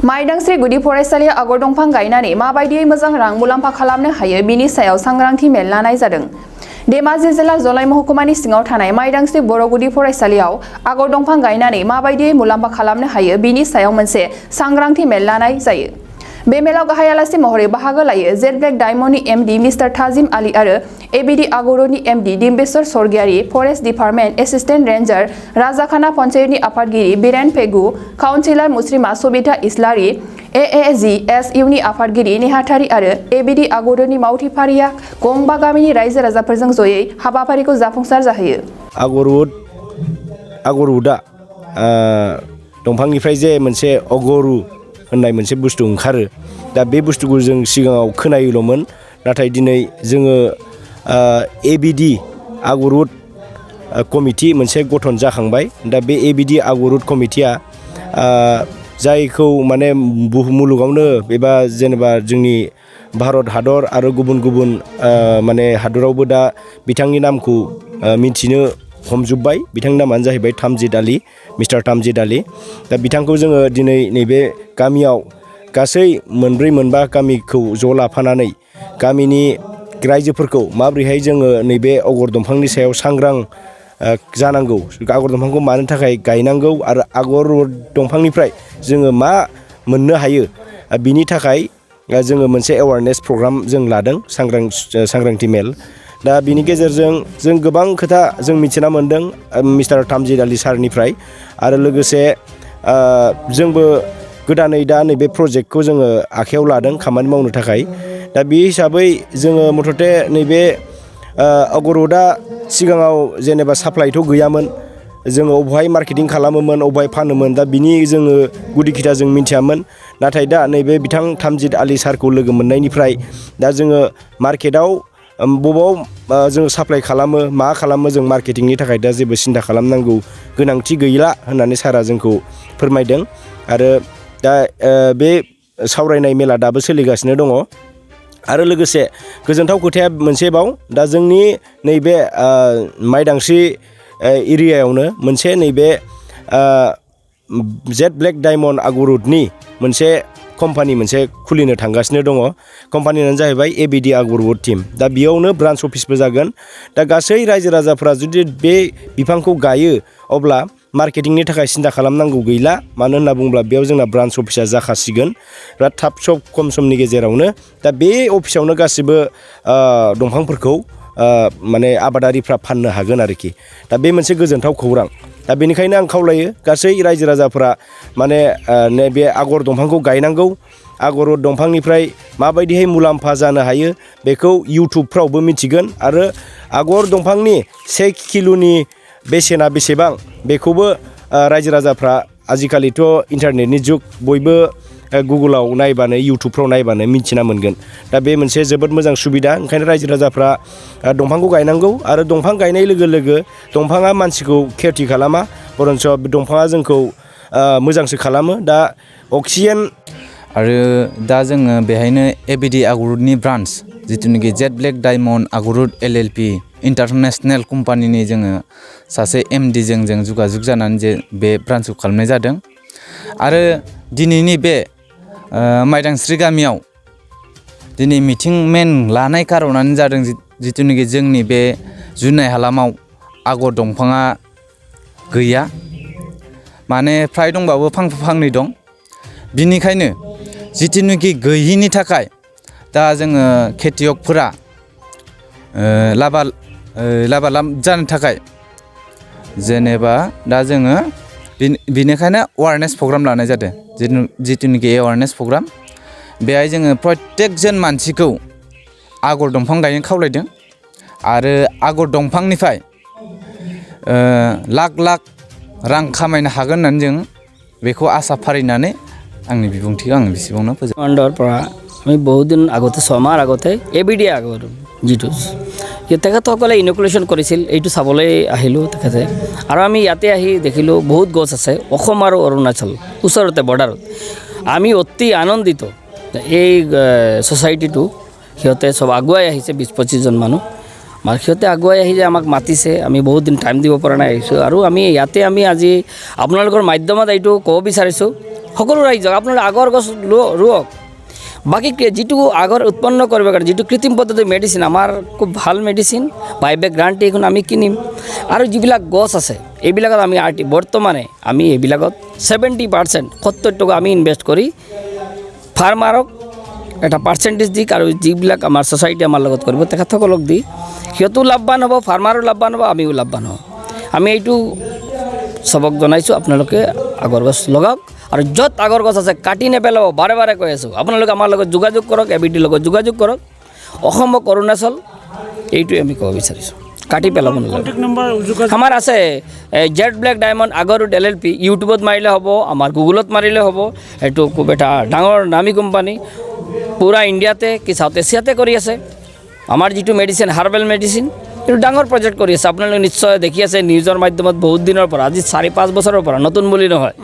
माइदांस्रि गुदि फरायसालिया आगर दंफां गायनानै माबायदियै मोजां रां मुलाम्फा खालामनो हायो बिनि सायाव सांग्रांथि मेल लानाय जादों। धेमाजि जिल्ला जलाई महकुमानि सिङाव थानाय माइदांस्रि बर' गुदि फरायसालियाव आगर दंफां गायनानै माबायदियै मुलाम्फा खालामनो हायो बिनि सायाव मोनसे सांग्रांथि मेल लानाय जायो। बे मेलाव गाहाय आलासि महरै बाहागो लायो जेड ब्लेक डायमन्डनि एमडी मिस्टार थाजिम आली आरो एबिडि आगरनि MD Dimbeswar Swargiary, forest department assistant ranger, Rajakhana पन्चायतनि आफादगिरि बिरेन पेगु, काउन्सिलर मुस्रिमा सबिता इस्लारि, एएजिएसइउनि आफादगिरि नेहाथारि आरो एबिडि आगरनि मावथिफारिया गंबा गामिनि रायजो राजाफोरजों जयै हाबाफारिखौ जाफुंसार जाहोयो। आगरउडा दंफांनिफ्राय जे मोनसे अगरु होननाय मोनसे बुस्थु ओंखारो। दा बे बुस्थुखौ जों सिगाङाव खोनायोल'मोन, नाथाय दिनै जोङो एबिडि आगरउड कमिटि मोनसे गठन जाखांबाय। दा बे एबिडि आगरउड कमिटिया जायखौ माने मुलुगावनो एबा जेनेबा जोंनि भारत हादर आरो गुबुन गुबुन माने हादरावबो दा बिथांनि नामखौ मिथिनो हमजोब्बाय। बिथांनि नामानो जाहैबाय तामजिद आली, मिस्टार तामजिद आली। दा बिथांखौ जोङो दिनै नैबे गामियाव गासै मोनब्रै मोनबा गामिखौ ज' लाफानानै गामिनि रायजोफोरखौ माबोरैहाय जोङो नैबे अगर दंफांनि सायाव सांग्रां जानांगौ, आगर दंफांखौ मानो थाखाय गायनांगौ आरो आगर दंफांनिफ्राय जोङो मा मोननो हायो, बिनि थाखाय जोङो मोनसे एवारनेस प्रग्राम जों लादों, सांग्रांथि मेल। दा बिनि गेजेरजों जों गोबां खोथा जों मिथिना मोन्दों मिस्टार तामजिद आली सारनिफ्राय, आरो लोगोसे जोंबो गोदानै दा नैबे प्रजेक्टखौ जोङो आखायाव लादों खामानि मावनो थाखाय। दा बे हिसाबै जोङो मथथे नैबे आगरउडा सिगाङाव जेनेबा साप्लाइथ' गैयामोन, जोङो अबेहाय मार्केटिं खालामोमोन, अबेहाय फानोमोन, दा बिनि जोङो गुदि खिथा जों मिथियामोन। नाथाय दा नैबे बिथां तामजिद आली सारखौ लोगो मोननायनिफ्राय दा जोङो मार्केटआव बबाव जोङो साप्लाइ खालामो, मा खालामो, जों मार्केटिंनि थाखाय दा जेबो सिन्था खालामनांगौ गोनांथि गैला होननानै सारा जोंखौ फोरमायदों। आरो दा बे सावरायनाय मेला दाबो सोलिगासिनो दङ। आरो लोगोसे गोजोनथाव खोथाया मोनसेबाव, दा जोंनि नैबे माइदांस्रि एरियायावनो मोनसे नैबे जेड ब्लेक डायमन्ड आगरउडनि मोनसे कम्पानि मोनसे खुलिनो थांगासिनो दङ। कम्पानियानो जाहैबाय एबिडि आगरउड टीम। दा बेयावनो ब्रान्च अफिसबो जागोन। दा गासै रायजो राजाफ्रा जुदि बे बिफांखौ गायो अब्ला मार्केटिंनि थाखाय सिन्था खालामनांगौ गैला। मानो होनना बुङोब्ला बेयाव जोंना ब्रान्च अफिसा जाखासिगोन बिराद थाब खम समनि गेजेरावनो। दा बे अफिसावनो गासिबो दंफांफोरखौ माने आबादारिफ्रा फाननो हागोन आरोखि। दा बे मोनसे गोजोनथाव खौरां। दा बेनिखायनो आं खावलायो गासै रायजो राजाफ्रा माने नैबे आगर दंफांखौ गायनांगौ। आगर दंफांनिफ्राय माबायदिहाय मुलाम्फा जानो हायो बेखौ इउटुबफ्रावबो मिथिगोन, आरो आगर दंफांनि 1 किल'नि बेसेना बेसेबां बेखौबो रायजो राजाफ्रा आजिखालिथ' इन्टारनेटनि जुग, बयबो गुगोलाव नायबानो इउटुबफ्राव नायबानो मिथिना मोनगोन। दा बे मोनसे जोबोद मोजां सुबिदा। ओंखायनो रायजो राजाफ्रा दंफांखौ गायनांगौ। आरो दंफां गायनाय लोगो लोगो दंफाङा मानसिखौ खेथि खालामा, बरन्स दंफाङा जोंखौ मोजांसो खालामो। दा अक्सिजेन आरो दा जोङो बेहायनो एबिडि आगरउडनि ब्रान्च जिथुनाखि जेड ब्लेक डायमन्ड आगरउड एलएलपि इन्टारनेशनेल कम्पानिनि जोङो सासे एमडिजों जों जगाजग जानानै जे बे ब्रान्चखौ खालामनाय जादों। आरो दिनैनि बे माइदांस्रि गामियाव दिनै मिटिं मेन लानाय कारनानो जादों जिथुनाखि जोंनि बे जुनाय हालामाव आगर दंफाङा गैया, माने फ्राय दंबाबो फांनै दं। बिनिखायनो जिथुनाखि गैयिनि थाखाय दा जोङो खेथियकफोरा लाबालाब जानो थाखाय जेनेबा दा जोङो बेनिखायनो एवारनेस प्रग्राम लानाय जादों। जिथुनाखि एवारनेस प्रग्राम, बेहाय जोङो प्रत्येकजन मानसिखौ आगर दंफां गायनो खावलायदों। आरो आगर दंफांनिफ्राय लाख लाख रां खामायनो हागोन होननानै जों बेखौ आसा फारिनानै आंनि बिबुंथिखौ आं बेसेबांनो फोजोबबाय। आन्दार পৰা আমি বহুদিন আগতে 6 মাহ আগতে এবিডি আগৰ যিটো তেখেতসকলে ইনকুলেশ্যন কৰিছিল, এইটো চাবলৈ আহিলোঁ তেখেতে। আৰু আমি ইয়াতে আহি দেখিলোঁ বহুত গছ আছে অসম আৰু অৰুণাচল ওচৰতে বৰ্ডাৰত। আমি অতি আনন্দিত এই ছ'চাইটিটো সিহঁতে চব আগুৱাই আহিছে, 20-25জন মানুহ। সিহঁতে আগুৱাই আহি যে আমাক মাতিছে, আমি বহুত দিন টাইম দিব পৰা নাই আহিছোঁ। আৰু আমি ইয়াতে আমি আজি আপোনালোকৰ মাধ্যমত এইটো ক'ব বিচাৰিছোঁ সকলো ৰাইজক আপোনালোকে আগৰ গছ ৰুৱক বাকী যিটো আগৰ উৎপন্ন কৰিব কাৰণে যিটো কৃত্ৰিম পদ্ধতিৰ মেডিচিন আমাৰ খুব ভাল মেডিচিন বাইবেক গ্ৰাণ্টি এখন আমি কিনিম আৰু যিবিলাক গছ আছে এইবিলাকত আমি বৰ্তমানে আমি এইবিলাকত 70% 70% আমি ইনভেষ্ট কৰি ফাৰ্মাৰক এটা পাৰ্চেণ্টেজ দি আৰু যিবিলাক আমাৰ ছ'চাইটি আমাৰ লগত কৰিব তেখেতসকলক দি সিহঁতো লাভৱান হ'ব ফাৰ্মাৰো লাভৱান হ'ব আমিও লাভৱান হ'ব আমি এইটো চবক জনাইছোঁ আপোনালোকে আগৰ গছ লগাওক আৰু য'ত আগৰ গছ আছে কাটি নেপেলাব বাৰে বাৰে কৈ আছোঁ আপোনালোকে আমাৰ লগত যোগাযোগ কৰক এবিটিৰ লগত যোগাযোগ কৰক অসম অৰুণাচল এইটোৱে আমি ক'ব বিচাৰিছোঁ কাটি পেলাব নালাগে আমাৰ আছে জেড ব্লেক ডায়মণ্ড আগৰুড LLP ইউটিউবত মাৰিলে হ'ব আমাৰ গুগলত মাৰিলে হ'ব এইটো খুব এটা ডাঙৰ নামী কোম্পানী পুৰা ইণ্ডিয়াতে কি সাউথ এছিয়াতে কৰি আছে আমাৰ যিটো মেডিচিন হাৰ্বেল মেডিচিন এইটো ডাঙৰ প্ৰজেক্ট কৰি আছে আপোনালোকে নিশ্চয় দেখি আছে নিউজৰ মাধ্যমত বহুত দিনৰ পৰা আজি 4-5 বছৰৰ পৰা নতুন বুলি নহয়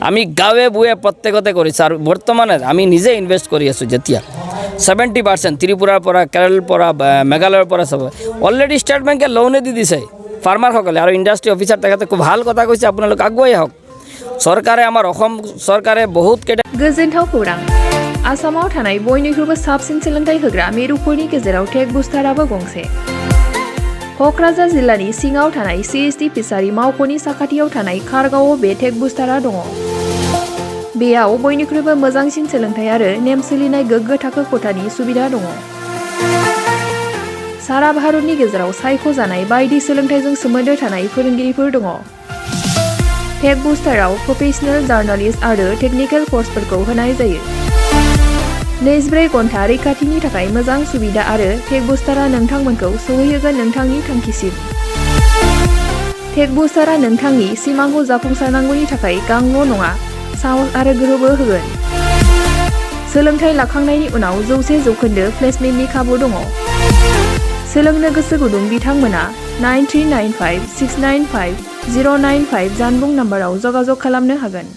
আমি গাঁৱে বুৱে প্ৰত্যেকতে কৰিছোঁ আৰু বৰ্তমানে আমি নিজে ইনভেষ্ট কৰি আছোঁ যেতিয়া 70% ত্ৰিপুৰাৰ পৰা কেৰলৰ পৰা মেঘালয়ৰ পৰা চব অলৰেডি ষ্টেট বেংকে লোনে দি দিছে ফাৰ্মাৰসকলে আৰু ইণ্ডাষ্ট্ৰি অফিচাৰ তেখেতে খুব ভাল কথা কৈছে আপোনালোক আগুৱাই আহক চৰকাৰে আমাৰ অসম চৰকাৰে বহুত কেইটা गोजोनथाव खौरां आसामाव थानाय बयनिख्रुइबो साबसिन सोलोंथाइ होग्रा मिरुफोरनि गेजेराव टेक बुस्टाराबो गंसे क'क्राझार जिल्लानि सिङाव थानाय CST फिसारि मावख'नि साखाथियाव थानाय खारगावआव बे टेक बुस्टारा दङ बेयाव बयनिख्रुइबो मोजांसिन सोलोंथाइ आरो नेम सोलिनाय गोग्गो थाखो खथानि सुबिदा दङ सारा भारतनि गेजेराव सायख'जानाय बायदि सोलोंथाइजों सोमोन्दो थानाय फोरोंगिरिफोर दङ टेक बुस्टाराव प्रफेशनेल जार्नालिस्ट आरो टेकनिकेल कर्सफोरखौ होनाय जायो 24 घन्टा रैखाथिनि थाखाय मोजां सुबिदा आरो टेक बुस्टारा नोंथांमोनखौ सौहैहोगोन नोंथांनि थांखिसिम टेक बुस्टारा नोंथांनि सिमांखौ जाफुंसारनांगौनि थाखाय गांल' नङा साहस आरो गोहोबो होगोन सोलोंथाइ लाखांनायनि उनाव 100% प्लेसमेन्टनि खाबु दङ सोलोंनो गोसो गुदुं बिथांमोना 9395695095 जानबुं नाम्बाराव जगाजग खालामनो हागोन